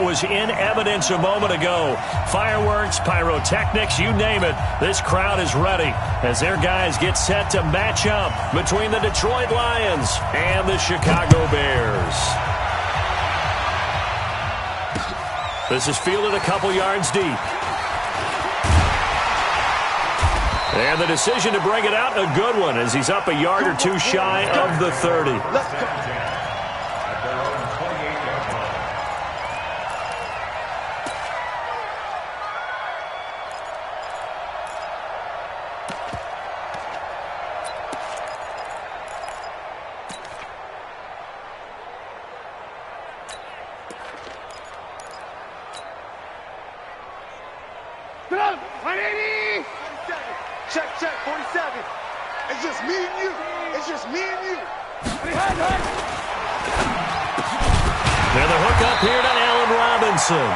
was in evidence a moment ago. Fireworks, pyrotechnics, you name it. This crowd is ready as their guys get set to match up between the Detroit Lions and the Chicago Bears. This is fielded a couple yards deep. And the decision to bring it out, a good one, as he's up a yard or two shy of the 30. Let's go. Check, 47. It's just me and you. It's just me and you. Now the hook up here to Allen Robinson.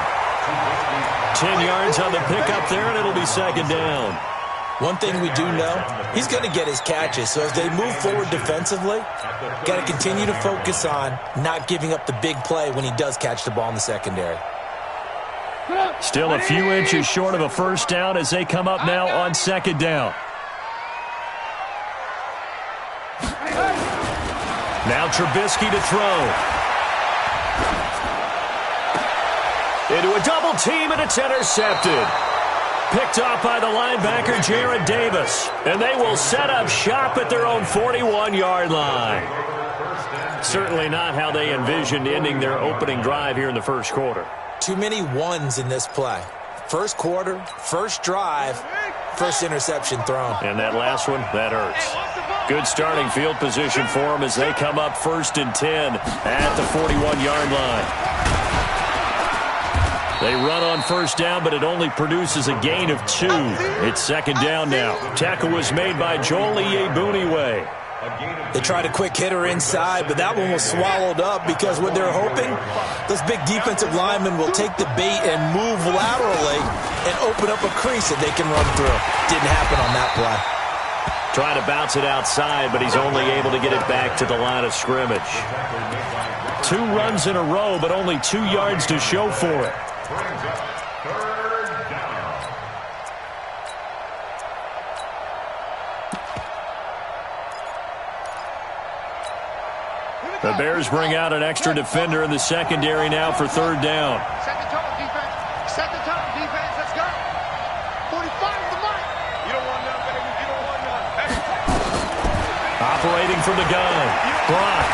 10 yards on the pickup there, and it'll be second down. One thing we do know, he's going to get his catches. So as they move forward defensively, got to continue to focus on not giving up the big play when he does catch the ball in the secondary. Still a few inches short of a first down as they come up now on second down. Now Trubisky to throw. Into a double team, and it's intercepted. Picked off by the linebacker, Jared Davis. And they will set up shop at their own 41-yard line. Certainly not how they envisioned ending their opening drive here in the first quarter. Too many ones in this play. First quarter, first drive, first interception thrown. And that last one, that hurts. Good starting field position for them as they come up 1st and 10 at the 41-yard line. They run on first down, but it only produces a gain of 2. It's second down now. Tackle was made by Joel Iyiegbuniwe. They tried a quick hitter inside, but that one was swallowed up because what they're hoping, those big defensive linemen will take the bait and move laterally and open up a crease that they can run through. Didn't happen on that play. Trying to bounce it outside, but he's only able to get it back to the line of scrimmage. 2 runs in a row, but only 2 yards to show for it. The Bears bring out an extra defender in the secondary now for third down. Set the tone, defense. Set the tone, defense. Let's go. 45 is the mark. You don't want none, baby. You don't want none. Hey. Operating from the gun. Brock.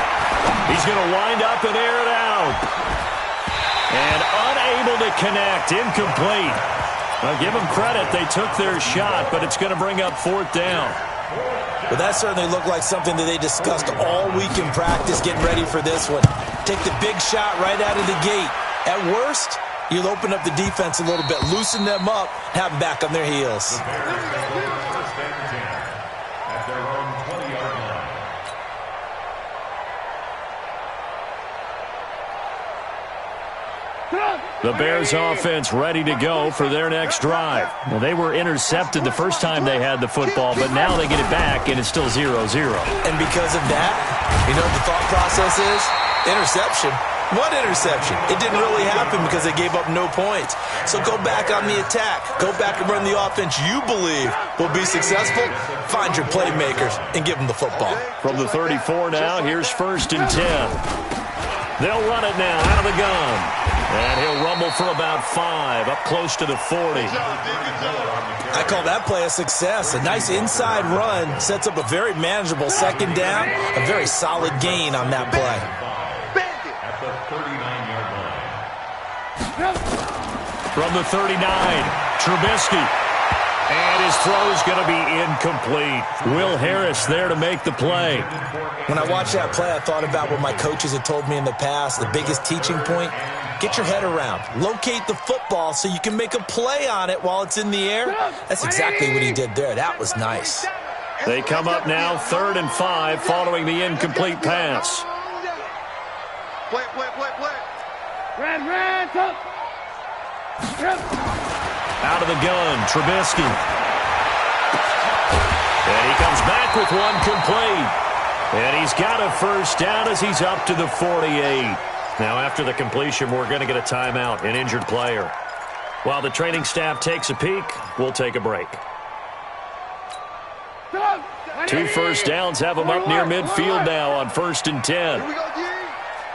He's going to wind up and air it out. And unable to connect. Incomplete. Well, give them credit. They took their shot, but it's going to bring up 4th down. But that certainly looked like something that they discussed all week in practice, getting ready for this one. Take the big shot right out of the gate. At worst, you'll open up the defense a little bit, loosen them up, have them back on their heels. The Bears offense ready to go for their next drive. Well, they were intercepted the first time they had the football, but now they get it back, and it's still 0-0. And because of that, you know what the thought process is? Interception. What interception? It didn't really happen because they gave up no points. So go back on the attack. Go back and run the offense you believe will be successful. Find your playmakers and give them the football. From the 34 now, here's 1st and 10. They'll run it now out of the gun. And he'll rumble for about 5, up close to the 40. I call that play a success. A nice inside run sets up a very manageable second down. A very solid gain on that play. At the 39-yard line. From the 39, Trubisky. And his throw is going to be incomplete. Will Harris there to make the play. When I watched that play, I thought about what my coaches had told me in the past. The biggest teaching point, get your head around. Locate the football so you can make a play on it while it's in the air. That's exactly what he did there. That was nice. They come up now 3rd and 5 following the incomplete pass. Play. Red, up. Out of the gun, Trubisky. And he comes back with 1 complete. And he's got a first down as he's up to the 48. Now, after the completion, we're going to get a timeout, an injured player. While the training staff takes a peek, we'll take a break. 2 first downs have them up near midfield now on 1st and 10. Here we go, G.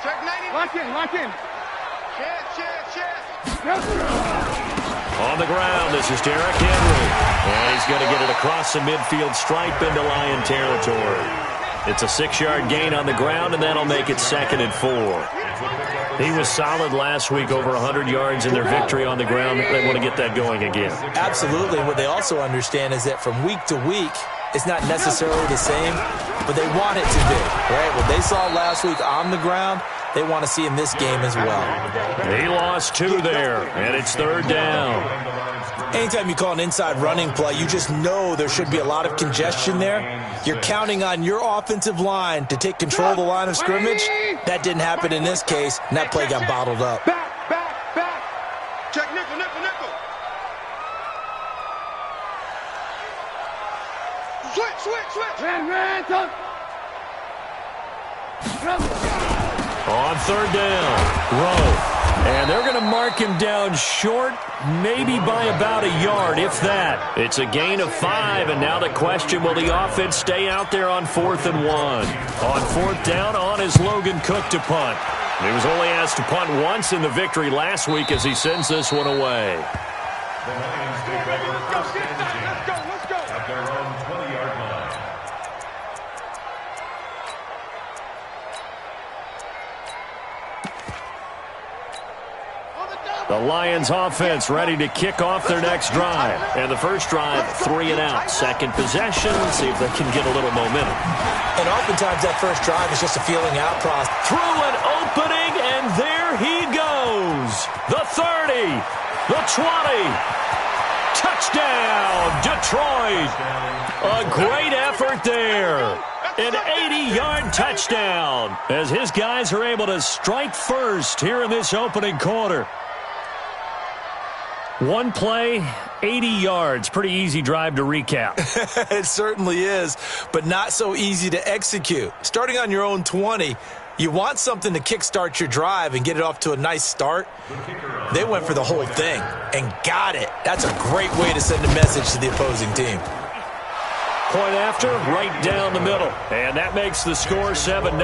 Check 90. Lock in. Chance. On the ground, this is Derrick Henry. And he's going to get it across the midfield stripe into Lion territory. It's a 6-yard gain on the ground, and that'll make it 2nd and 4. He was solid last week, over 100 yards in their victory on the ground. They want to get that going again. Absolutely. What they also understand is that from week to week, it's not necessarily the same, but they want it to be, right? What they saw last week on the ground, they want to see in this game as well. He lost 2 there, and it's 3rd down. Anytime you call an inside running play, you just know there should be a lot of congestion there. You're counting on your offensive line to take control of the line of scrimmage. That didn't happen in this case, and that play got bottled up. Back. Check nickel. Switch. On 3rd down, Rowe. And they're going to mark him down short, maybe by about a yard, if that. It's a gain of 5, and now the question, will the offense stay out there on 4th and 1? On 4th down, on is Logan Cook to punt. He was only asked to punt once in the victory last week as he sends this one away. Let's go. At their own 20-yard line. The Lions offense ready to kick off their next drive. And the first drive, 3 and out. Second possession, see if they can get a little momentum. And oftentimes that first drive is just a feeling out process. Through an opening, and there he goes. The 30, the 20. Touchdown, Detroit. A great effort there. An 80-yard touchdown as his guys are able to strike first here in this opening quarter. One play, 80 yards. Pretty easy drive to recap. It certainly is, but not so easy to execute. Starting on your own 20, you want something to kickstart your drive and get it off to a nice start. They went for the whole thing and got it. That's a great way to send a message to the opposing team. Point after, right down the middle. And that makes the score 7-0.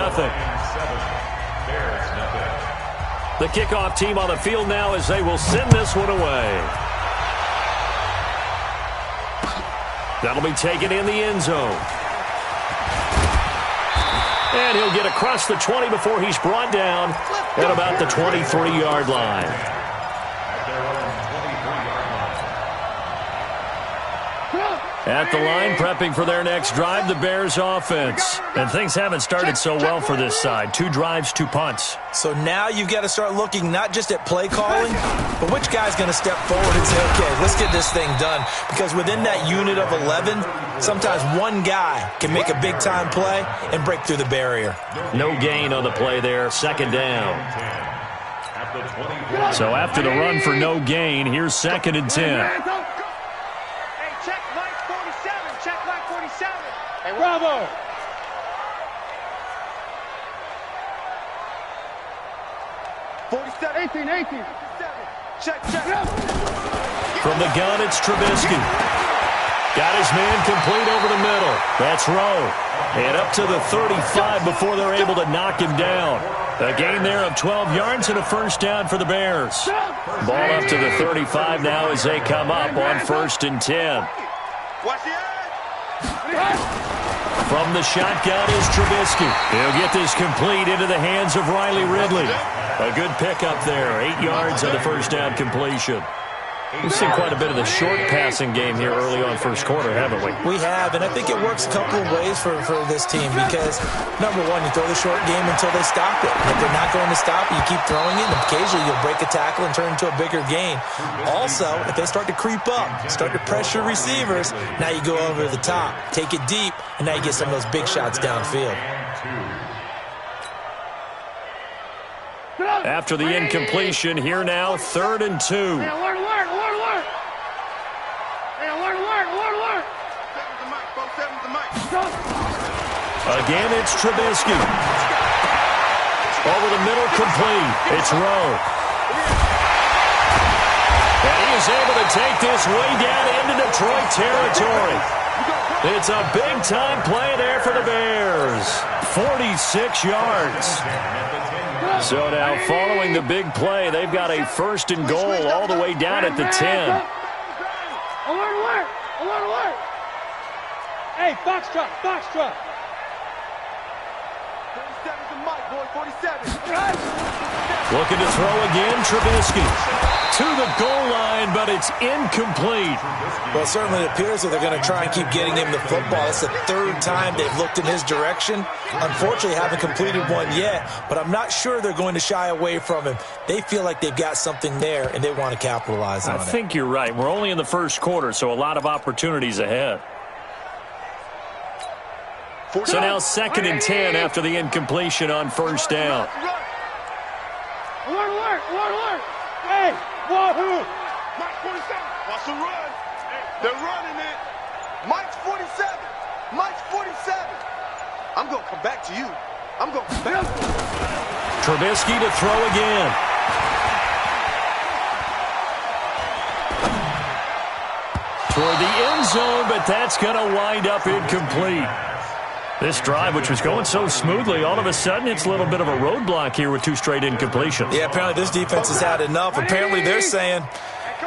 The kickoff team on the field now as they will send this one away. That'll be taken in the end zone. And he'll get across the 20 before he's brought down at about the 23-yard line. At the line, prepping for their next drive, the Bears offense. And things haven't started so well for this side. 2 drives, 2 punts. So now you've got to start looking not just at play calling, but which guy's going to step forward and say, okay, let's get this thing done. Because within that unit of 11, sometimes one guy can make a big-time play and break through the barrier. No gain on the play there, 2nd down. So after the run for no gain, here's 2nd and 10. Bravo! $47, 18. Check. From the gun, it's Trubisky. Got his man complete over the middle. That's Rowe. And up to the 35 before they're able to knock him down. A gain there of 12 yards and a first down for the Bears. Ball up to the 35 now as they come up on 1st and 10. Watch the edge. From the shotgun is Trubisky. He'll get this complete into the hands of Riley Ridley. A good pickup there. 8 yards on the first down completion. We've seen quite a bit of the short passing game here early on first quarter, haven't we? We have, and I think it works a couple of ways for this team because, number one, you throw the short game until they stop it. And if they're not going to stop it, you keep throwing it, and occasionally you'll break a tackle and turn into a bigger gain. Also, if they start to creep up, start to pressure receivers, now you go over the top, take it deep, and now you get some of those big shots downfield. After the incompletion, here now, 3rd and 2. Again, it's Trubisky. Over the middle, complete. It's Rowe. And he is able to take this way down into Detroit territory. It's a big-time play there for the Bears. 46 yards. So now, following the big play, they've got a first and goal all the way down at the 10. Alert! Alert! Hey, Foxtrot! 47's the mic, boy. 47. Looking to throw again, Trubisky. To the goal line, but it's incomplete. Well, certainly it appears that they're going to try and keep getting him the football. It's the third time they've looked in his direction. Unfortunately, haven't completed one yet, but I'm not sure they're going to shy away from him. They feel like they've got something there, and they want to capitalize on it. I think you're right. We're only in the first quarter, so a lot of opportunities ahead. So now 2nd and 10 after the incompletion on first down. Alert! Hey, wahoo! Mike 47. Watch the run. They're running it. Mike's 47. Mike's 47. I'm going to come back to you. I'm going to come back. Trubisky to throw again. Toward the end zone, but that's going to wind up incomplete. This drive, which was going so smoothly, all of a sudden it's a little bit of a roadblock here with 2 straight incompletions. Yeah, apparently this defense has had enough. Apparently they're saying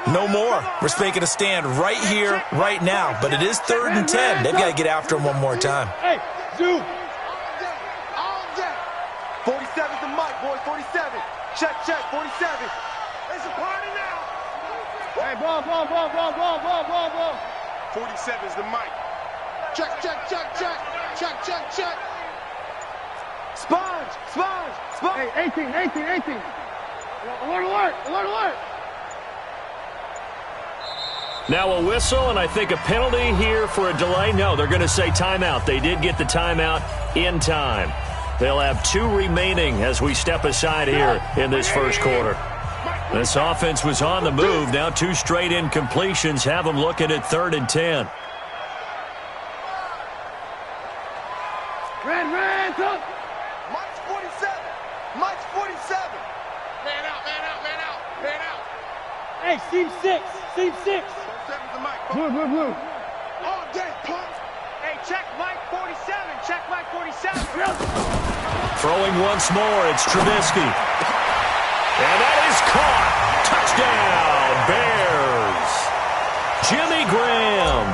no more. We're making a stand right here, right now. But it is 3rd and 10. They've got to get after him one more time. Hey, Zoo! All day. 47's the mic, boy. 47. Check. 47. It's a party now. Hey, ball. 47's the mic. Check. Sponge. Hey, 18. Alert! Now a whistle, and I think a penalty here for a delay. No, they're going to say timeout. They did get the timeout in time. They'll have 2 remaining as we step aside here in this first quarter. This offense was on the move. Now 2 straight incompletions have them looking at 3rd and 10. Red, up! Mike's 47. Man out. Hey, seam 6. 47's the mic. Blue. All day, punk. Hey, check Mike 47. Throwing once more, it's Trubisky. And that is caught. Touchdown, Bears. Jimmy Graham.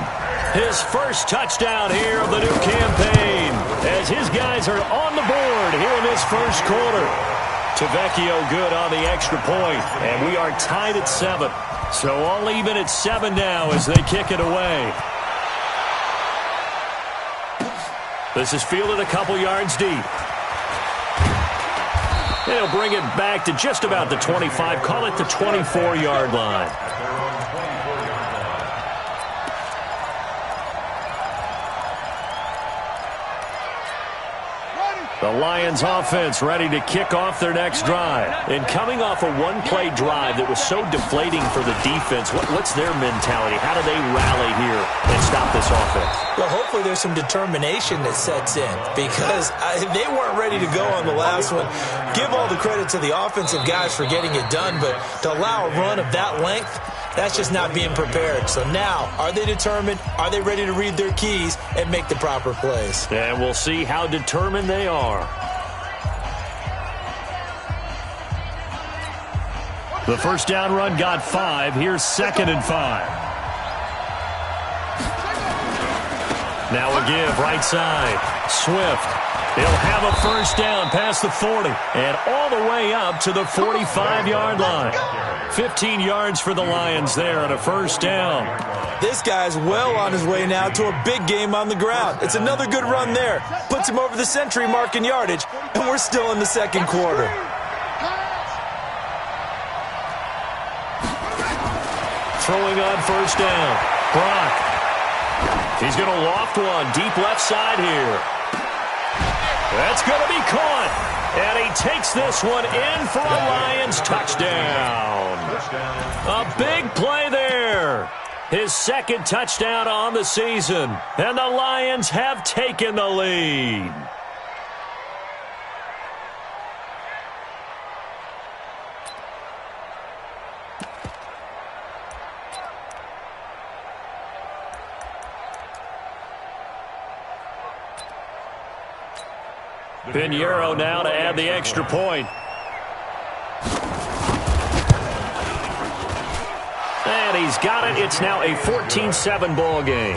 His first touchdown here of the new campaign as his guys are on the board here in this first quarter. Tavecchio good on the extra point, and we are tied at 7. So all even at 7 now as they kick it away. This is fielded a couple yards deep. They'll bring it back to just about the 25, call it the 24-yard line. The Lions offense ready to kick off their next drive. And coming off a one-play drive that was so deflating for the defense, what's their mentality? How do they rally here and stop this offense? Well, hopefully there's some determination that sets in because they weren't ready to go on the last one. Give all the credit to the offensive guys for getting it done, but to allow a run of that length, that's just not being prepared. So now, are they determined? Are they ready to read their keys and make the proper plays? And we'll see how determined they are. The first down run got 5. Here's 2nd and 5. Now a give right side. Swift. He'll have a first down past the 40 and all the way up to the 45-yard line. 15 yards for the Lions there on a first down. This guy's well on his way now to a big game on the ground. It's another good run there. Puts him over the century mark in yardage, and we're still in the second quarter. Throwing on first down. Brock. He's going to loft one deep left side here. That's going to be caught. And he takes this one in for a Lions touchdown. A big play there. His second touchdown on the season. And the Lions have taken the lead. Pinheiro now to add the extra point. And he's got it. It's now a 14-7 ball game.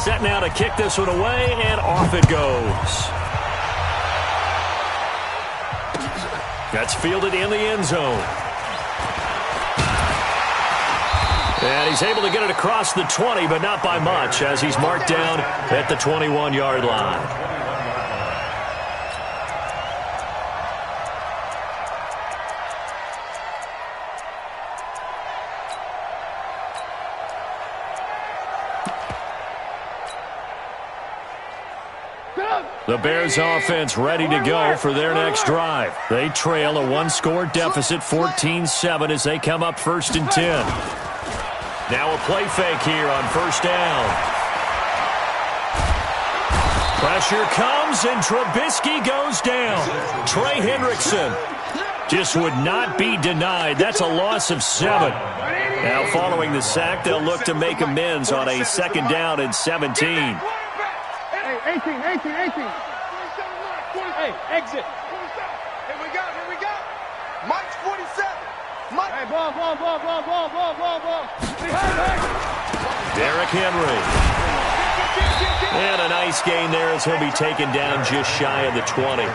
Set now to kick this one away, and off it goes. That's fielded in the end zone. And he's able to get it across the 20, but not by much, as he's marked down at the 21-yard line. The Bears offense ready to go for their next drive. They trail a one-score deficit, 14-7, as they come up 1st and 10. Now a play fake here on 1st down. Pressure comes, and Trubisky goes down. Trey Hendrickson just would not be denied. That's a loss of 7. Now following the sack, they'll look to make amends on a 2nd down and 17. 18. Hey, exit. Here we go. Mike's 47. Mike. Hey, ball. Derrick Henry. And a nice gain there as he'll be taken down just shy of the 20.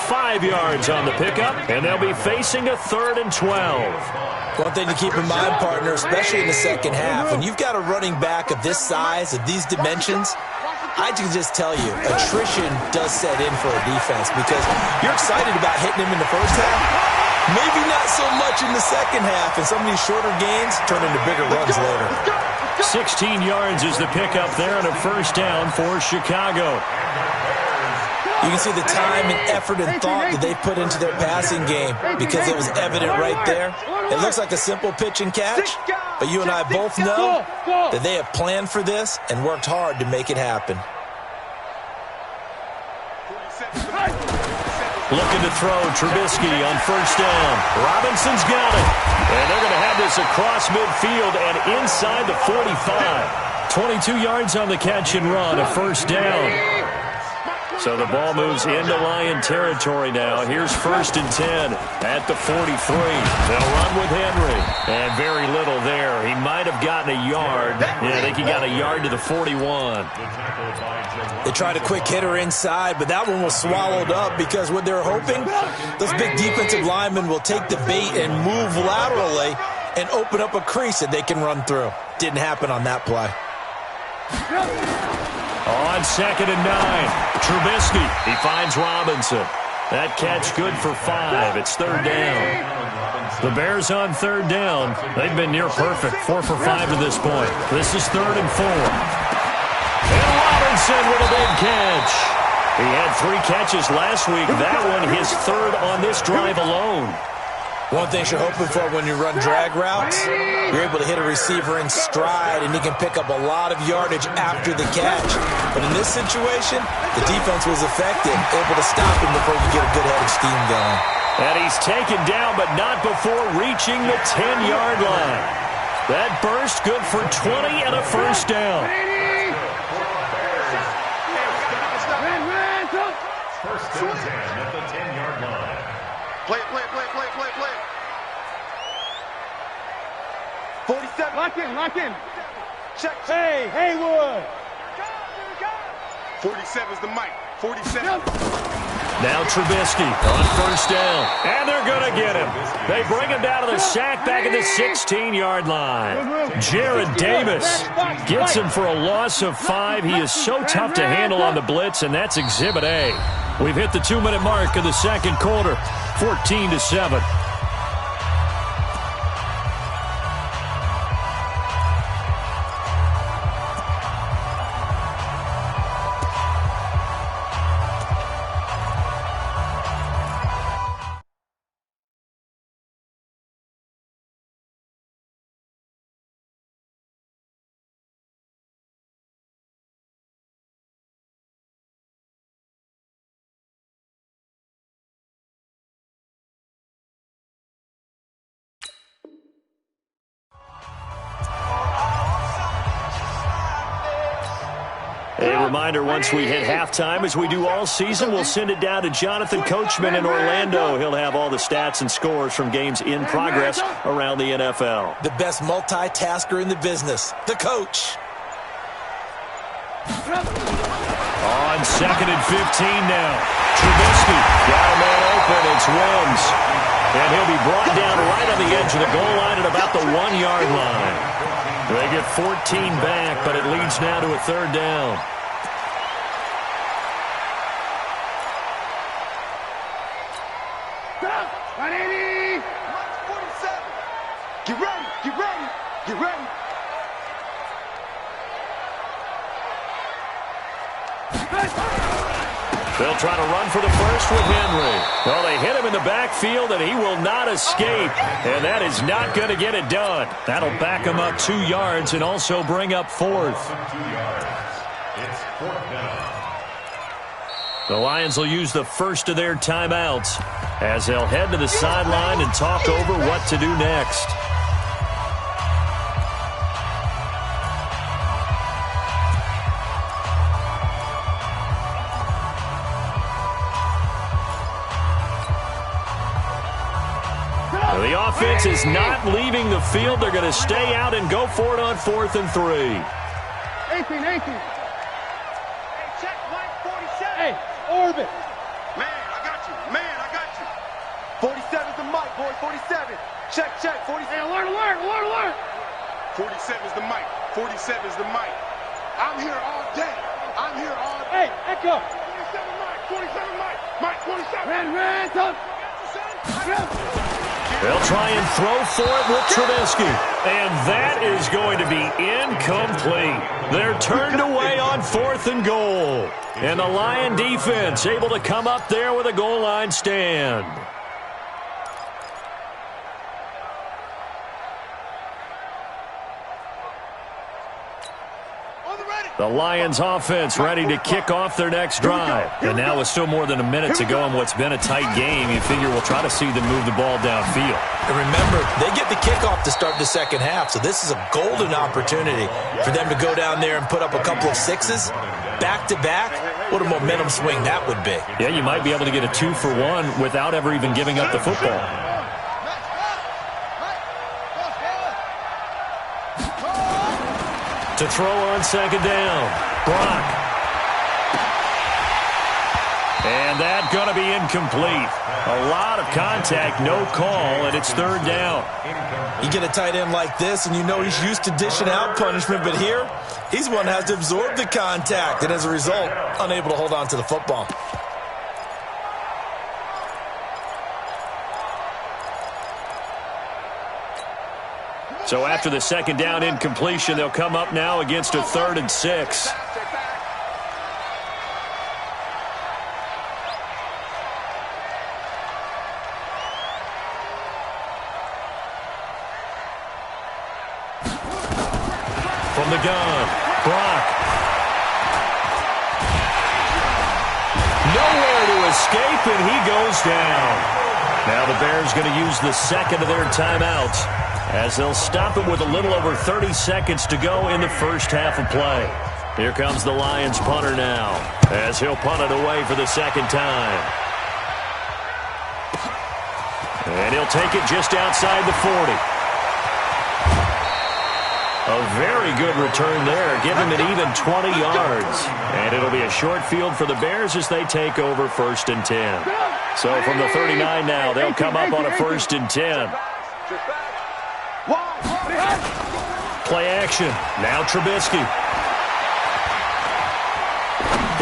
5 yards on the pickup, and they'll be facing a 3rd and 12. One thing to keep in mind, partner, especially in the second half, when you've got a running back of this size, of these dimensions, I can just tell you, attrition does set in for a defense because you're excited about hitting him in the first half. Maybe not so much in the second half, and some of these shorter gains turn into bigger runs later. 16 yards is the pickup there on a 1st down for Chicago. You can see the time and effort and thought that they put into their passing game because it was evident right there. It looks like a simple pitch and catch, but you and I both know that they have planned for this and worked hard to make it happen. Looking to throw Trubisky on 1st down. Robinson's got it. And they're going to have this across midfield and inside the 45. 22 yards on the catch and run, a 1st down. So the ball moves into Lion territory now. Here's 1st and 10 at the 43. They'll run with Henry. And very little there. He might have gotten a yard. Yeah, I think he got a yard to the 41. They tried a quick hitter inside, but that one was swallowed up because what they're hoping, those big defensive linemen will take the bait and move laterally and open up a crease that they can run through. Didn't happen on that play. On 2nd and 9, Trubisky. He finds Robinson. That catch good for 5. It's 3rd down. The Bears on 3rd down. They've been near perfect, 4 for 5 to this point. This is 3rd and 4. And Robinson with a big catch. He had 3 catches last week. That one his 3rd on this drive alone. One thing you're hoping for when you run drag routes, you're able to hit a receiver in stride, and he can pick up a lot of yardage after the catch. But in this situation, the defense was effective, able to stop him before you get a good head of steam going. And he's taken down, but not before reaching the 10-yard line. That burst good for 20 and a 1st down. 1st and 10 at the 10-yard line. Play. 47. Lock in. Check. Hey, Haywood. 47's the mic. 47. Now Trubisky on 1st down. And they're going to get him. They bring him down to the sack back at the 16-yard line. Jared Davis gets him for a loss of 5. He is so tough to handle on the blitz, and that's Exhibit A. We've hit the 2-minute mark of the 2nd quarter, 14-7. A reminder, once we hit halftime, as we do all season, we'll send it down to Jonathan Coachman in Orlando. He'll have all the stats and scores from games in progress around the NFL. The best multitasker in the business, the coach. On 2nd and 15 now. Trubisky got a man open. It's Wims. And he'll be brought down right on the edge of the goal line at about the 1-yard line. They get 14 back, but it leads now to a 3rd down. Get ready, get ready, get ready. They'll try to run for the first with Henry. Well, they hit him in the backfield, and he will not escape. And that is not going to get it done. That'll back him up 2 yards and also bring up 4th. It's 4th down. The Lions will use the first of their timeouts as they'll head to the sideline and talk over what to do next. The offense is not leaving the field. They're going to stay out and go for it on 4th and 3. 18. Hey, check Mike 47. Hey, Orbit. Man, I got you. Man, I got you. 47's the mic, boy. 47. Check, check. 47. Hey, alert. 47's the mic. 47's the mic. I'm here all day. I'm here all Hey, day. echo. 47 mic. 47 mic. Mike 47. Red, son. They'll try and throw for it with Trubisky. And that is going to be incomplete. They're turned away on 4th and goal. And the Lion defense able to come up there with a goal line stand. The Lions offense ready to kick off their next drive. And now with still more than a minute to go in what's been a tight game, you figure we'll try to see them move the ball downfield. And remember, they get the kickoff to start the second half, so this is a golden opportunity for them to go down there and put up a couple of 6s back-to-back. What a momentum swing that would be. Yeah, you might be able to get a 2-for-1 without ever even giving up the football. To throw on 2nd down, Brock. And that's going to be incomplete. A lot of contact, no call, and it's 3rd down. You get a tight end like this, and you know he's used to dishing out punishment, but here, he's one that has to absorb the contact, and as a result, unable to hold on to the football. So after the 2nd down incompletion, they'll come up now against a 3rd and 6. From the gun, Brock. Nowhere to escape, and he goes down. Now the Bears going to use the 2nd of their timeouts, as they'll stop it with a little over 30 seconds to go in the first half of play. Here comes the Lions punter now, as he'll punt it away for the 2nd time. And he'll take it just outside the 40. A very good return there, giving him an even 20 yards. And it'll be a short field for the Bears as they take over 1st and 10. So from the 39 now, they'll come up on a 1st and 10. Play action. Now Trubisky.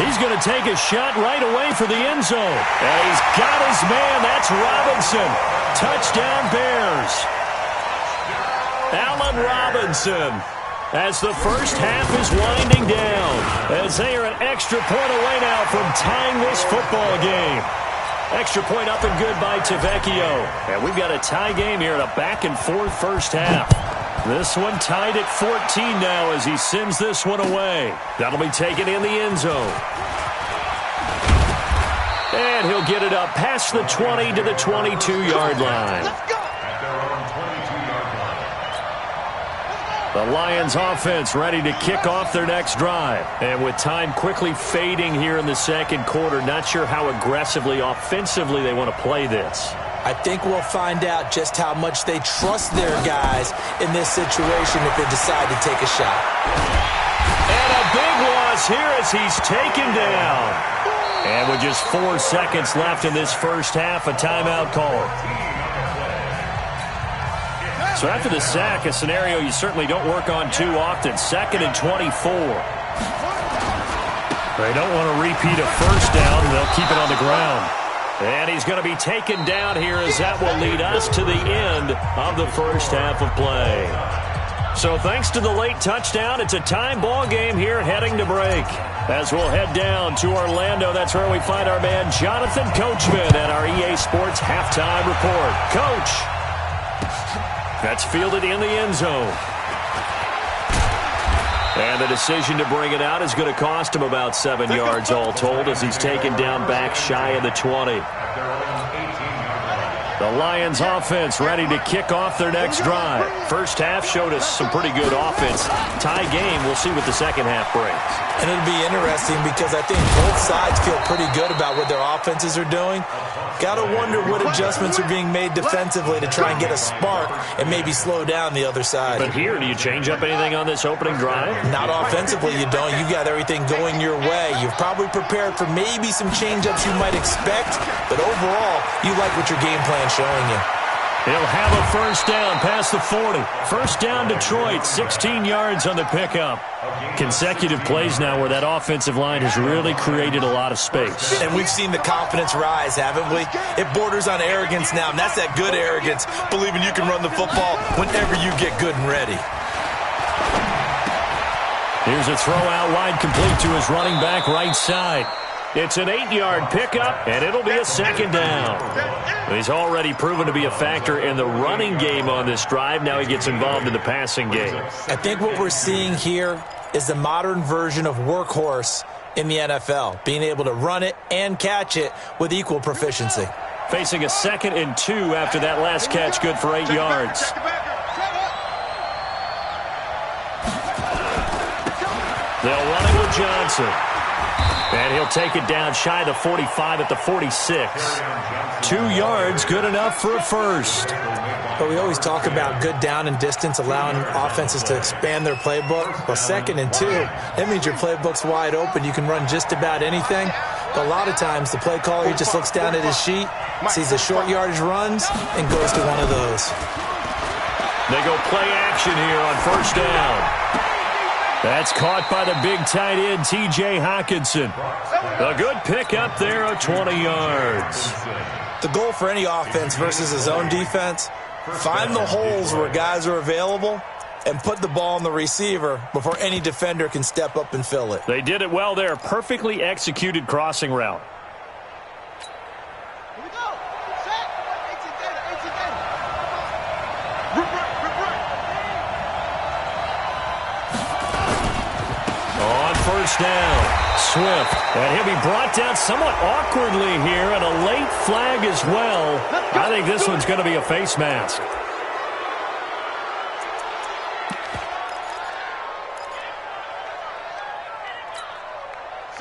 He's going to take a shot right away for the end zone. And he's got his man. That's Robinson. Touchdown Bears. Allen Robinson, as the first half is winding down, as they are an extra point away now from tying this football game. Extra point up and good by Tavecchio. And we've got a tie game here at a back-and-forth first half. This one tied at 14 now as he sends this one away. That'll be taken in the end zone. And he'll get it up past the 20 to the 22-yard line. Let's go. At their own 22-yard line. The Lions offense ready to kick off their next drive. And with time quickly fading here in the second quarter, not sure how aggressively, offensively they want to play this. I think we'll find out just how much they trust their guys in this situation if they decide to take a shot. And a big loss here as he's taken down. And with just 4 seconds left in this first half, a timeout call. So after the sack, a scenario you certainly don't work on too often. 2nd and 24. They don't want to repeat a first down. They'll keep it on the ground. And he's going to be taken down here as that will lead us to the end of the first half of play. So thanks to the late touchdown, it's a time ball game here heading to break. As we'll head down to Orlando, that's where we find our man Jonathan Coachman at our EA Sports Halftime Report. Coach. That's fielded in the end zone. And the decision to bring it out is going to cost him about 7 yards all told as he's taken down back shy of the 20. The Lions offense ready to kick off their next drive. First half showed us some pretty good offense. Tie game, we'll see what the second half brings. And it'll be interesting because I think both sides feel pretty good about what their offenses are doing. Got to wonder what adjustments are being made defensively to try and get a spark and maybe slow down the other side. But here, do you change up anything on this opening drive? Not offensively, you don't. You got everything going your way. You've probably prepared for maybe some change-ups you might expect, but overall, you like what your game plan's showing you. He'll have a first down past the 40. First down Detroit, 16 yards on the pickup. Consecutive plays now where that offensive line has really created a lot of space. And we've seen the confidence rise, haven't we? It borders on arrogance now, and that's that good arrogance, believing you can run the football whenever you get good and ready. Here's a throw out wide, complete to his running back right side. It's an 8-yard pickup, and it'll be a second down. He's already proven to be a factor in the running game on this drive. Now he gets involved in the passing game. I think what we're seeing here is the modern version of workhorse in the NFL, being able to run it and catch it with equal proficiency. Facing a 2nd and 2 after that last catch, good for 8 yards. They'll run it with Johnson. And he'll take it down shy of the 45 at the 46. 2 yards, good enough for a first. But we always talk about good down and distance, allowing offenses to expand their playbook. Well, 2nd and 2, that means your playbook's wide open. You can run just about anything. But a lot of times, the play caller, he just looks down at his sheet, sees the short yardage runs, and goes to one of those. They go play action here on first down. That's caught by the big tight end, T.J. Hockenson. A good pickup there of 20 yards. The goal for any offense versus a zone defense, find the holes where guys are available and put the ball on the receiver before any defender can step up and fill it. They did it well there. Perfectly executed crossing route. Here we go. Set. 18 data. On first down, Swift. And he'll be brought down somewhat awkwardly here, and a late flag as well. I think this one's going to be a face mask.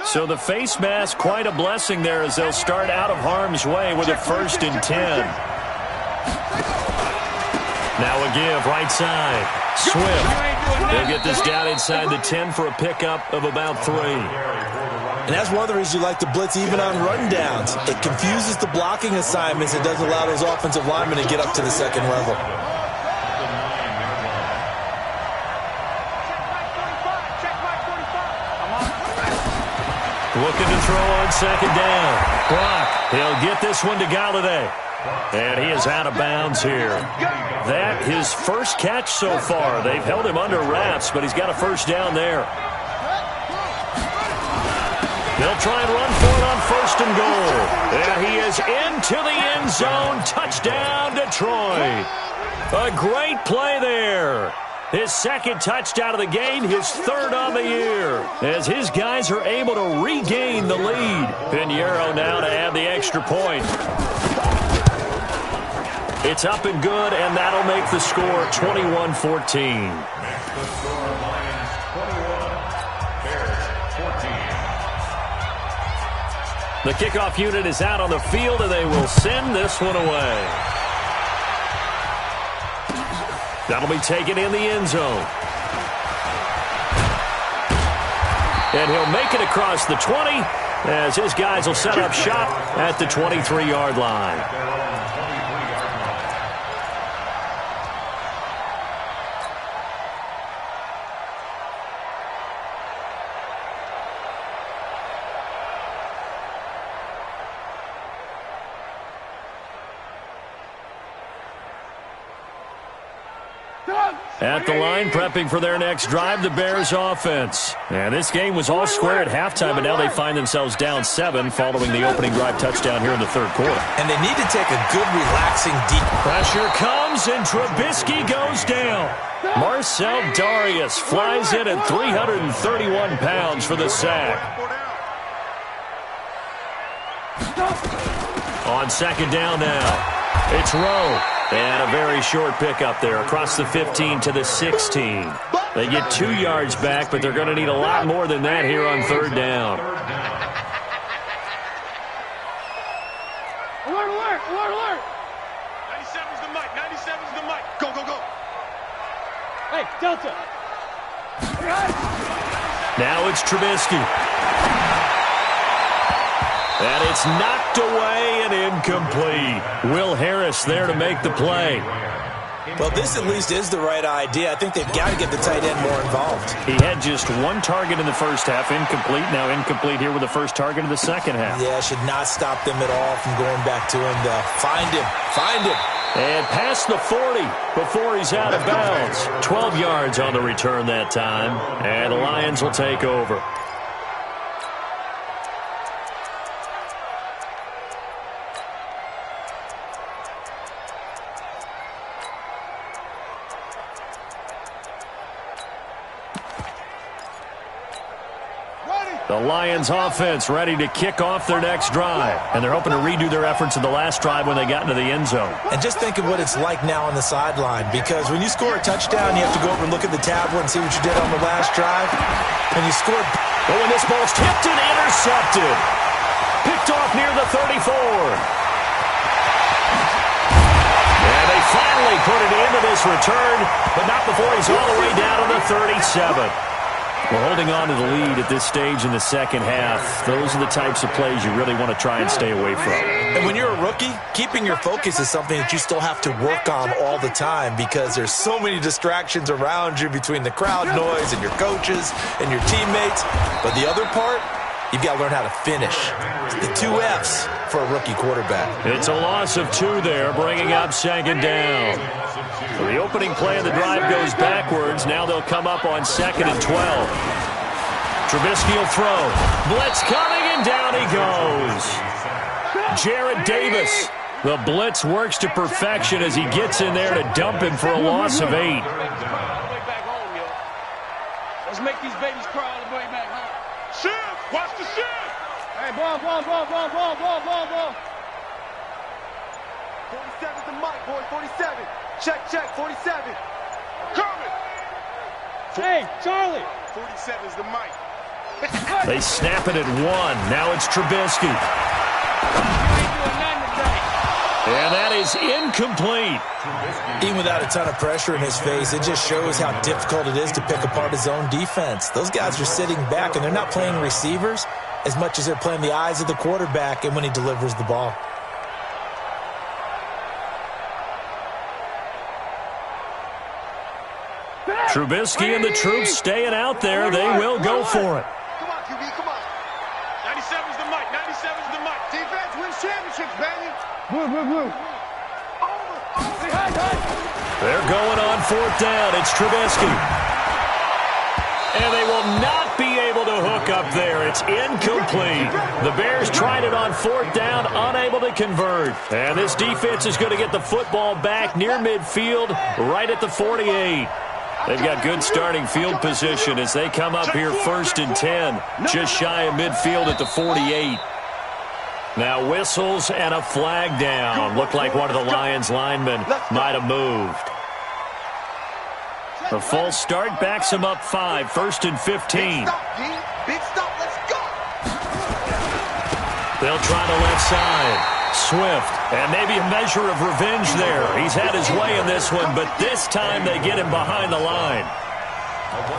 So the face mask, quite a blessing there as they'll start out of harm's way with a 1st and 10. Now a give, right side. Swift. They'll get this down inside the 10 for a pickup of about 3. And that's one of the reasons you like to blitz even on rundowns. It confuses the blocking assignments. It doesn't allow those offensive linemen to get up to the second level. Looking to throw on second down. Brock, he'll get this one to Galladay. And he is out of bounds here. That his first catch so far. They've held him under wraps, but he's got a first down there. They'll try and run for it on 1st and goal. And he is into the end zone. Touchdown, Detroit. A great play there. His 2nd touchdown of the game, his 3rd on the year. As his guys are able to regain the lead. Pinheiro now to add the extra point. It's up and good, and that'll make the score 21-14. Makes the score Lions 21, Bears 14. The kickoff unit is out on the field, and they will send this one away. That'll be taken in the end zone. And he'll make it across the 20 as his guys will set up shop at the 23-yard line. At the line, prepping for their next drive, the Bears offense. And this game was all square at halftime, but now they find themselves down 7 following the opening drive touchdown here in the third quarter. And they need to take a good, relaxing, deep... Pressure comes, and Trubisky goes down. Marcel Darius flies in at 331 pounds for the sack. On second down now, it's Rowe. And a very short pickup there across the 15 to the 16. They get 2 yards back, but they're going to need a lot more than that here on third down. Alert, alert, alert, alert. 97's the mic, 97's the mic. Go, go, go. Hey, Delta. Now it's Trubisky. And it's knocked away and incomplete. Will Harris there to make the play. Well, this at least is the right idea. I think they've got to get the tight end more involved. He had just 1 target in the first half, incomplete. Now incomplete here with the first target of the second half. Yeah, should not stop them at all from going back to him, though. Find him. Find him. And past the 40 before he's out of bounds. 12 yards on the return that time. And the Lions will take over. The Lions offense ready to kick off their next drive. And they're hoping to redo their efforts in the last drive when they got into the end zone. And just think of what it's like now on the sideline, because when you score a touchdown, you have to go over and look at the tablet and see what you did on the last drive. And you scored. But when this ball's tipped and intercepted. Picked off near the 34. And they finally put it into this return, but not before he's all the way down to the 37. Well, holding on to the lead at this stage in the second half, those are the types of plays you really want to try and stay away from. And when you're a rookie, keeping your focus is something that you still have to work on all the time, because there's so many distractions around you between the crowd noise and your coaches and your teammates. But the other part, you've got to learn how to finish. It's the 2 F's for a rookie quarterback. It's a loss of 2 there, bringing up second down. So the opening play of the drive goes backwards. Now they'll come up on 2nd and 12. Trubisky will throw. Blitz coming, and down he goes. Jarrad Davis. The blitz works to perfection as he gets in there to dump him for a loss of 8. Let's make these babies cry all the way back home. Shift! Watch the shift! Hey, ball. 47's the mic, boy. 47. Check, 47. Coming! Hey, Charlie. 47's the mic. They snap it at 1. Now it's Trubisky. And that is incomplete. Even without a ton of pressure in his face, it just shows how difficult it is to pick apart his own defense. Those guys are sitting back, and they're not playing receivers as much as they're playing the eyes of the quarterback and when he delivers the ball. Trubisky and the troops staying out there. They will go for it. Come on, QB, come on. 97's the mic. 97's the mic. Defense wins championships, baby. Blue. They're going on 4th down. It's Trubisky. And they will not be able to hook up there. It's incomplete. The Bears tried it on 4th down, unable to convert. And this defense is going to get the football back near midfield, right at the 48. They've got good starting field position as they come up here 1st and 10, just shy of midfield at the 48. Now whistles and a flag down. Looked like one of the Lions linemen might have moved. The false start backs him up 5, 1st and 15. Big stop, let's go. They'll try the left side. Swift, and maybe a measure of revenge there. He's had his way in this one, but this time they get him behind the line.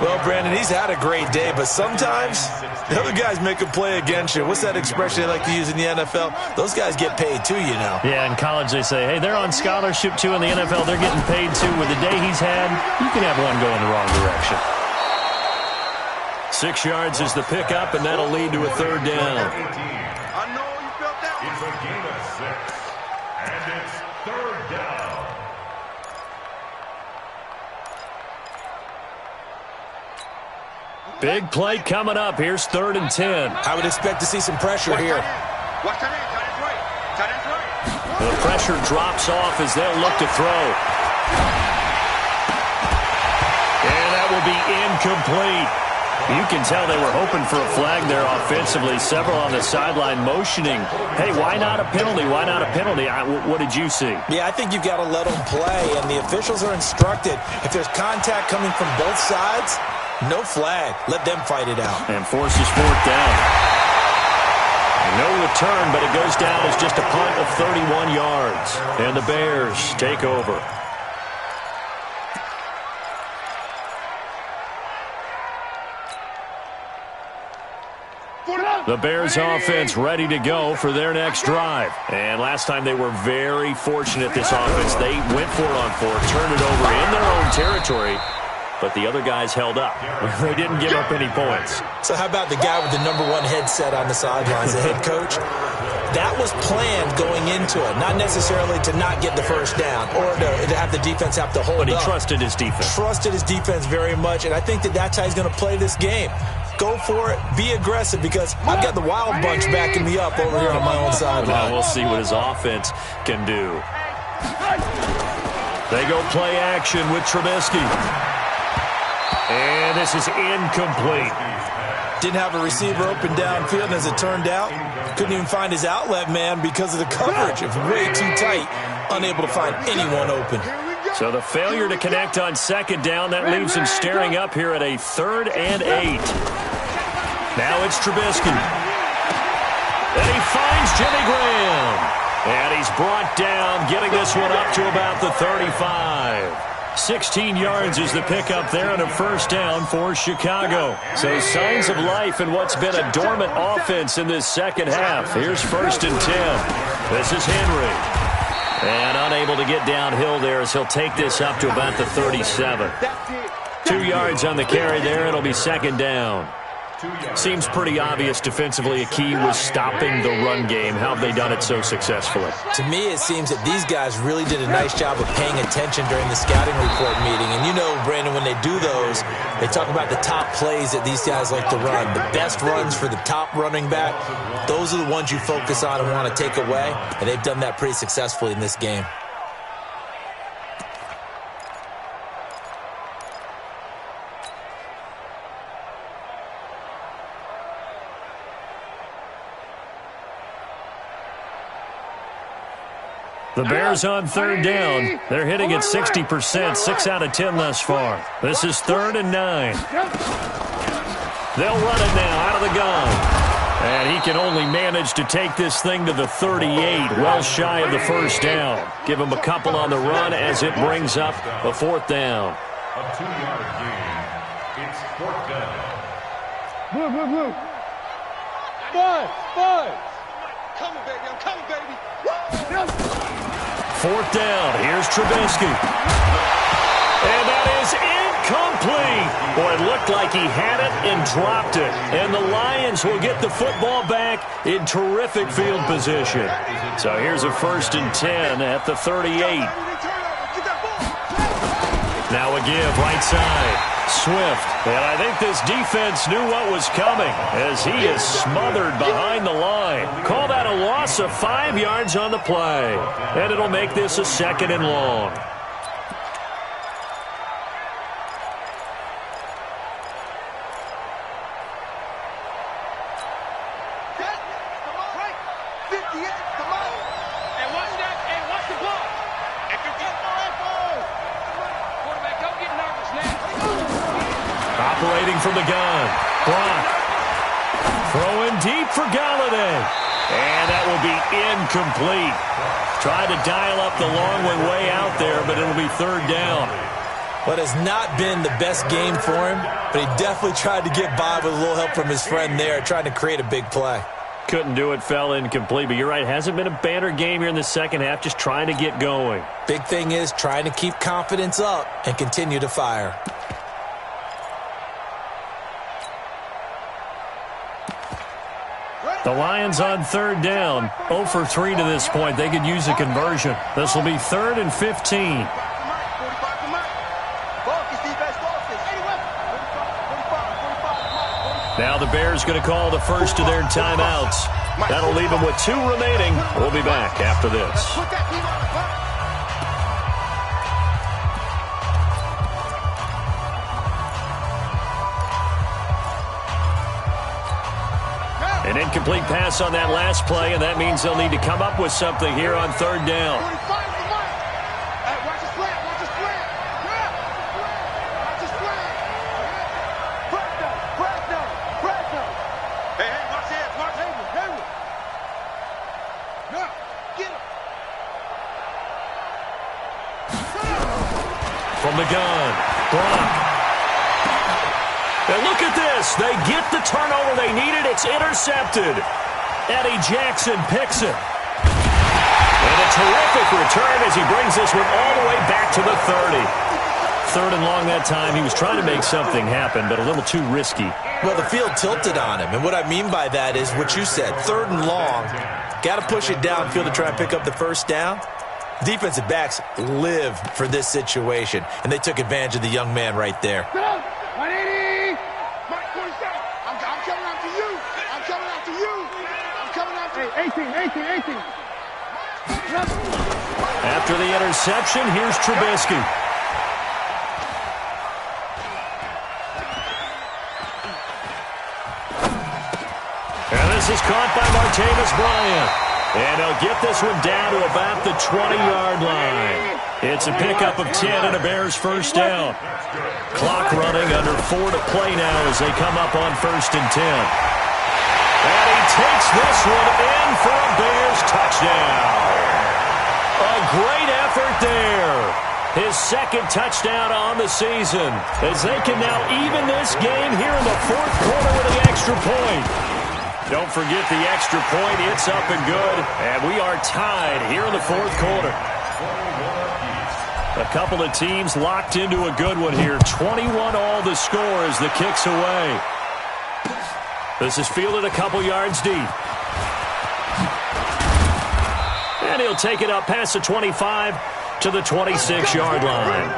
Well, Brandon, he's had a great day, but sometimes the other guys make a play against you. What's that expression they like to use in the NFL? Those guys get paid too, you know. Yeah, in college they say, hey, they're on scholarship too. In the NFL, they're getting paid too. With the day he's had, you can have one go in the wrong direction. 6 yards is the pickup, and that'll lead to a 3rd down. I know you felt that one. It's a gain of 6, and it's 3rd down. Big play coming up. Here's 3rd and 10. I would expect to see some pressure here. Watch that in. Tight end's right. Tight end's right. The pressure drops off as they'll look to throw. And that will be incomplete. You can tell they were hoping for a flag there offensively. Several on the sideline motioning, hey, why not a penalty? Why not a penalty? What did you see? Yeah, I think you've got to let them play, and the officials are instructed. If there's contact coming from both sides, no flag. Let them fight it out. And forces 4th down. No return, but it goes down as just a punt of 31 yards. And the Bears take over. The Bears offense ready to go for their next drive. And last time they were very fortunate, this offense. They went for it on 4th, turned it over in their own territory, but the other guys held up. They didn't give up any points. So how about the guy with the #1 headset on the sidelines, the head coach? That was planned going into it, not necessarily to not get the 1st down or to have the defense have to hold up. But he trusted his defense. Trusted his defense very much, and I think that's how he's going to play this game. Go for it. Be aggressive, because I've got the wild bunch backing me up over here on my own sideline. Well, we'll see what his offense can do. They go play action with Trubisky. And this is incomplete. Didn't have a receiver open downfield, and as it turned out, couldn't even find his outlet man because of the coverage. It was way too tight, unable to find anyone open. So the failure to connect on 2nd down, that leaves him staring up here at a 3rd and 8. Now it's Trubisky. And he finds Jimmy Graham. And he's brought down, getting this one up to about the 35. 16 yards is the pickup there, and a 1st down for Chicago. So signs of life in what's been a dormant offense in this second half. Here's 1st and 10. This is Henry. And unable to get downhill there as he'll take this up to about the 37. 2 yards on the carry there. It'll be 2nd down. Seems pretty obvious defensively a key was stopping the run game. How have they done it so successfully? To me, it seems that these guys really did a nice job of paying attention during the scouting report meeting. And you know, Brandon, when they do those, they talk about the top plays that these guys like to run. The best runs for the top running back, those are the ones you focus on and want to take away. And they've done that pretty successfully in this game. The Bears on 3rd down. They're hitting at 60%, 6 out of 10 thus far. This is 3rd and 9. They'll run it now out of the gun. And he can only manage to take this thing to the 38, well shy of the 1st down. Give him a couple on the run as it brings up a 4th down. A 2-yard gain. It's 4th down. Blue. Five. Coming, baby. I'm coming, baby. 4th down. Here's Trubisky. And that is incomplete. Boy, it looked like he had it and dropped it. And the Lions will get the football back in terrific field position. So here's a 1st and 10 at the 38. Now a give right side. Swift. And I think this defense knew what was coming as he is smothered behind the line. Call that a loss of 5 yards on the play. And it'll make this a 2nd and long. from the gun. Block. Throwing deep for Galladay. And that will be incomplete. Tried to dial up the long one way out there, but it'll be third down. What has not been the best game for him, but he definitely tried to get by with a little help from his friend there, trying to create a big play. Couldn't do it, fell incomplete, but you're right. Hasn't been a banner game here in the second half, just trying to get going. Big thing is trying to keep confidence up and continue to fire. The Lions on third down, 0 for 3 to this point. They could use a conversion. This will be 3rd and 15. Now the Bears going to call the first of their timeouts. That'll leave them with 2 remaining. We'll be back after this. An incomplete pass on that last play, and that means they'll need to come up with something here on third down. From the gun, block. And look at this. They get the turnover they needed. It's intercepted. Eddie Jackson picks it. And a terrific return as he brings this one all the way back to the 30. 3rd and long that time. He was trying to make something happen, but a little too risky. Well, the field tilted on him, and what I mean by that is what you said. 3rd and long. Got to push it downfield to try and pick up the first down. Defensive backs live for this situation, and they took advantage of the young man right there. 180! Mike 47, I'm coming after you. I'm coming after you. I'm coming after you. 18. After the interception, here's Trubisky. And this is caught by Martavis Bryant. And he'll get this one down to about the 20-yard line. It's a pickup of 10 and a Bears first down. Clock running, under 4 to play now as they come up on 1st and 10. And he takes this one in for a Bears touchdown. A great effort there. His 2nd touchdown on the season as they can now even this game here in the 4th quarter with the extra point. Don't forget the extra point. It's up and good. And we are tied here in the 4th quarter. A couple of teams locked into a good one here. 21 all the score as the kick's away. This is fielded a couple yards deep. And he'll take it up past the 25 to the 26-yard line.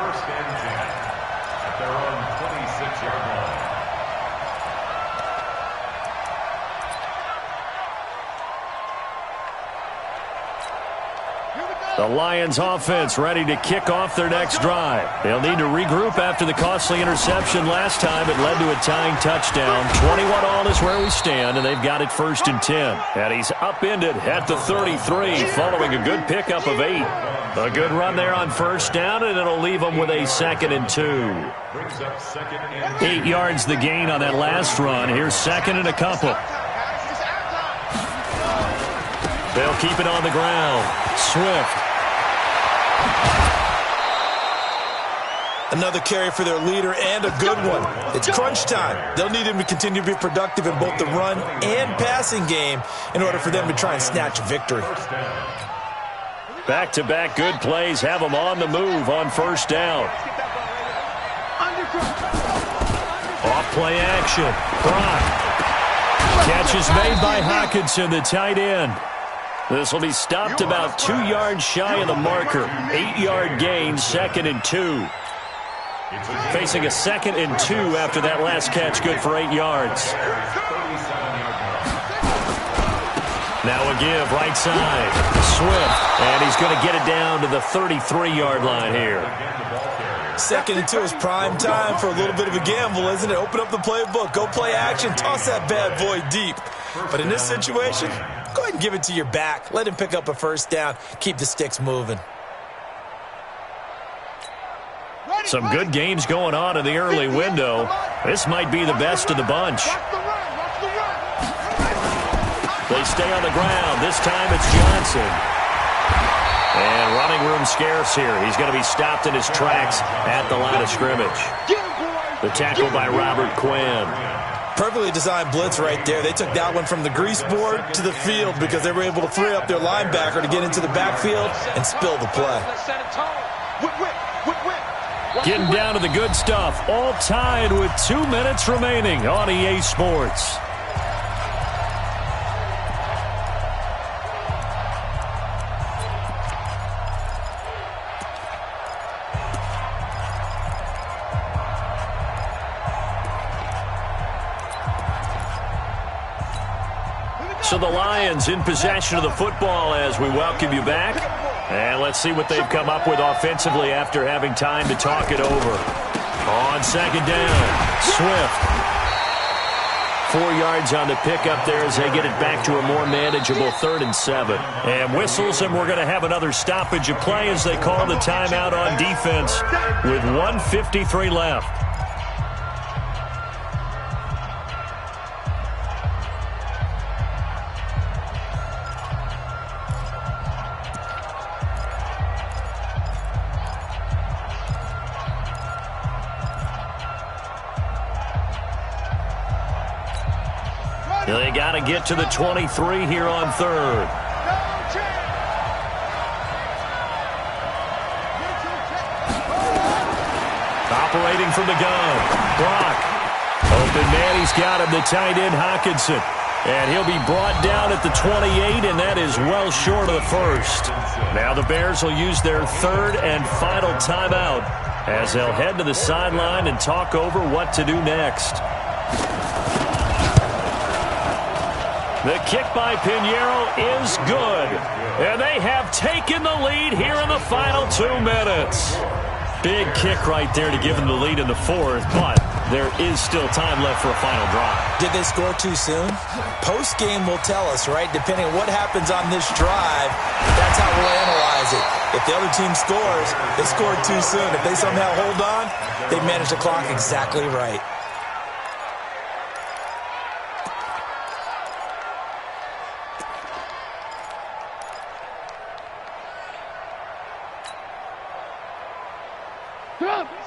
The Lions offense ready to kick off their next drive. They'll need to regroup after the costly interception last time. It led to a tying touchdown. 21 all is where we stand, and they've got it 1st and 10. And he's upended at the 33 following a good pickup of 8. A good run there on 1st down, and it'll leave them with a 2nd and 2. 8 yards the gain on that last run. Here's 2nd and a couple. They'll keep it on the ground. Swift. Another carry for their leader and a good one. It's crunch time. They'll need him to continue to be productive in both the run and passing game in order for them to try and snatch a victory. Back-to-back good plays have them on the move on 1st down. Off-play action. Brock. Catch is made by Hockenson, the tight end. This will be stopped about 2 yards shy of the marker. 8-yard gain, 2nd and 2. Facing a 2nd and 2 after that last catch, good for 8 yards. Now a give, right side. Swift, and he's going to get it down to the 33-yard line here. 2nd and 2 is prime time for a little bit of a gamble, isn't it? Open up the playbook, go play action, toss that bad boy deep. But in this situation, go ahead and give it to your back. Let him pick up a 1st down. Keep the sticks moving. Some good games going on in the early window. This might be the best of the bunch. They stay on the ground. This time it's Johnson. And running room scarce here. He's going to be stopped in his tracks at the line of scrimmage. The tackle by Robert Quinn. Perfectly designed blitz right there. They took that one from the grease board to the field because they were able to free up their linebacker to get into the backfield and spill the play. Getting down to the good stuff. All tied with 2 minutes remaining on EA Sports. So the Lions in possession of the football as we welcome you back. And let's see what they've come up with offensively after having time to talk it over. On second down, Swift. 4 yards on the pickup there as they get it back to a more manageable 3rd and 7. And whistles, and we're going to have another stoppage of play as they call the timeout on defense with 1:53 left. They got to get to the 23 here on 3rd. Operating from the gun. Brock. Open man, he's got him, the tight end Hawkinson. And he'll be brought down at the 28, and that is well short of the first. Now the Bears will use their 3rd and final timeout as they'll head to the sideline and talk over what to do next. The kick by Pinheiro is good. And they have taken the lead here in the final 2 minutes. Big kick right there to give them the lead in the 4th, but there is still time left for a final drive. Did they score too soon? Post-game will tell us, right? Depending on what happens on this drive, that's how we'll analyze it. If the other team scores, they scored too soon. If they somehow hold on, they managed the clock exactly right.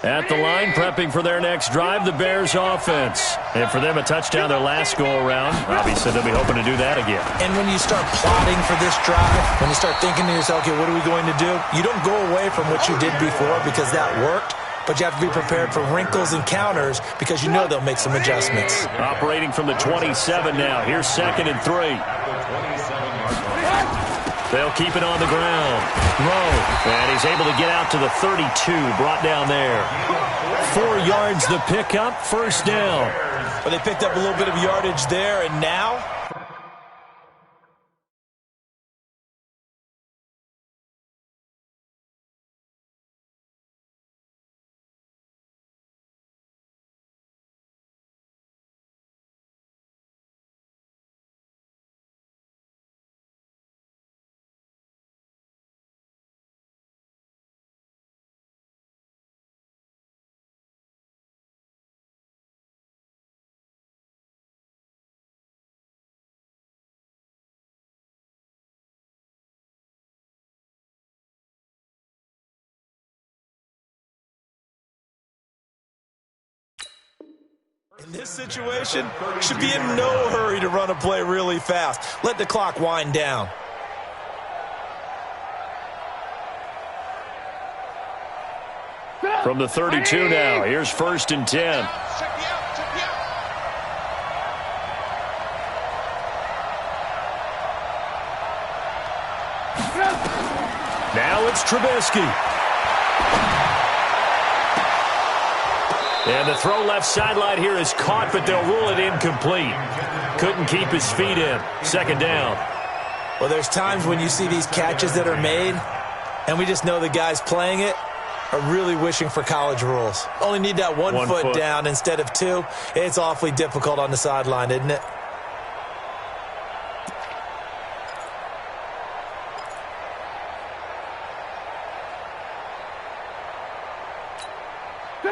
At the line, prepping for their next drive, the Bears offense. And for them, a touchdown their last go-around. Obviously, they'll be hoping to do that again. And when you start plotting for this drive, when you start thinking to yourself, okay, what are we going to do? You don't go away from what you did before because that worked, but you have to be prepared for wrinkles and counters because you know they'll make some adjustments. Operating from the 27 now. Here's 2nd and 3. They'll keep it on the ground. Rowe. And he's able to get out to the 32. Brought down there. 4 yards the pickup. 1st down. But they picked up a little bit of yardage there, and now in this situation, should be in no hurry to run a play really fast. Let the clock wind down. From the 32 now, here's 1st and 10. Now it's Trubisky. And the throw left sideline here is caught, but they'll rule it incomplete. Couldn't keep his feet in. 2nd down. Well, there's times when you see these catches that are made, and we just know the guys playing it are really wishing for college rules. Only need that one foot down instead of 2. It's awfully difficult on the sideline, isn't it?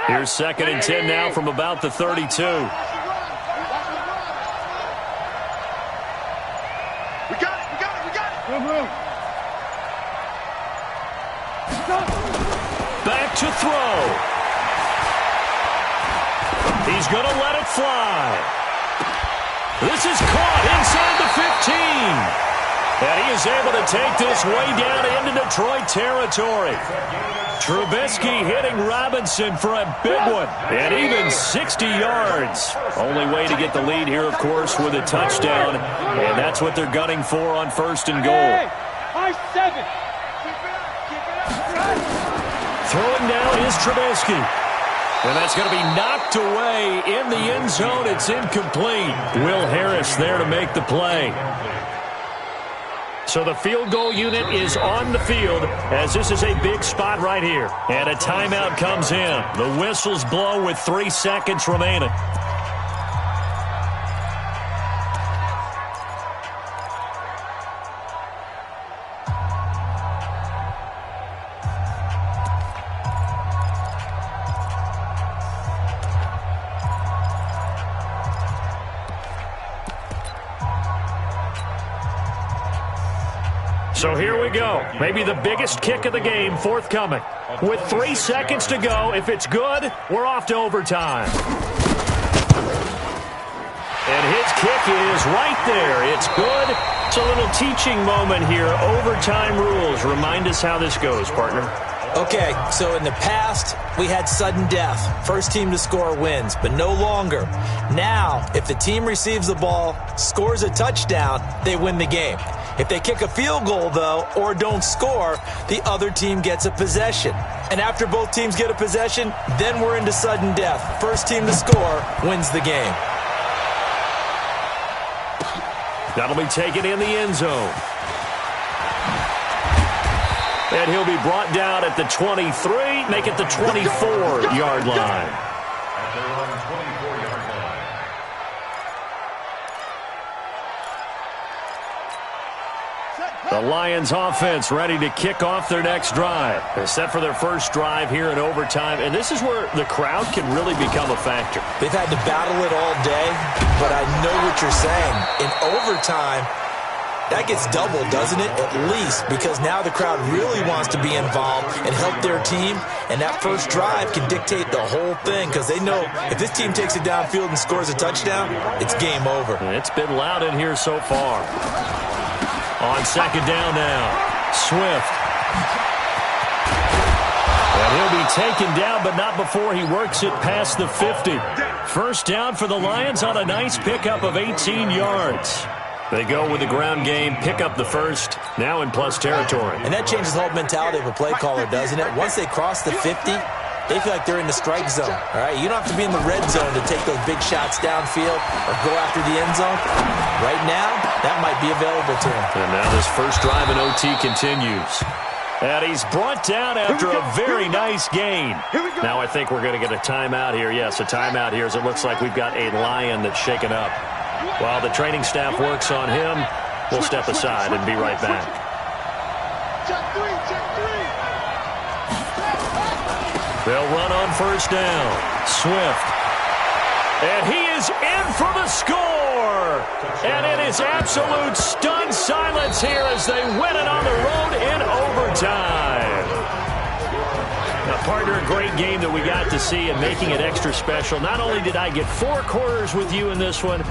Here's 2nd and 10 now from about the 32. We got it. Back to throw. He's going to let it fly. This is caught inside the 15. And he is able to take this way down into Detroit territory. Trubisky hitting Robinson for a big one. And even 60 yards. Only way to get the lead here, of course, with a touchdown. And that's what they're gunning for on 1st and goal. Throwing down is Trubisky. And that's going to be knocked away in the end zone. It's incomplete. Will Harris there to make the play. So the field goal unit is on the field as this is a big spot right here. And a timeout comes in. The whistles blow with 3 seconds remaining. So here we go. Maybe the biggest kick of the game forthcoming. With 3 seconds to go, if it's good, we're off to overtime. And his kick is right there. It's good. It's a little teaching moment here. Overtime rules. Remind us how this goes, partner. Okay, so in the past, we had sudden death. First team to score wins, but no longer. Now, if the team receives the ball, scores a touchdown, they win the game. If they kick a field goal, though, or don't score, the other team gets a possession. And after both teams get a possession, then we're into sudden death. First team to score wins the game. That'll be taken in the end zone. And he'll be brought down at the 23, make it the 24-yard line. The Lions offense ready to kick off their next drive. They're set for their first drive here in overtime, and this is where the crowd can really become a factor. They've had to battle it all day, but I know what you're saying. In overtime, that gets doubled, doesn't it? At least, because now the crowd really wants to be involved and help their team, and that first drive can dictate the whole thing because they know if this team takes it downfield and scores a touchdown, it's game over. And it's been loud in here so far. On 2nd down now, Swift. And he'll be taken down, but not before he works it past the 50. First down for the Lions on a nice pickup of 18 yards. They go with the ground game, pick up the first, now in plus territory. And that changes the whole mentality of a play caller, doesn't it? Once they cross the 50, they feel like they're in the strike zone. All right, you don't have to be in the red zone to take those big shots downfield or go after the end zone. Right now, that might be available to him. And now this first drive in OT continues. And he's brought down after a very nice gain. Now I think we're going to get a timeout here. Yes, a timeout here as it looks like we've got a Lion that's shaken up. While the training staff works on him, we'll step aside and be right back. They'll run on first down. Swift. And he is in for the score. And it is absolute stunned silence here as they win it on the road in overtime. Now, partner, a great game that we got to see and making it extra special. Not only did I get 4 quarters with you in this one,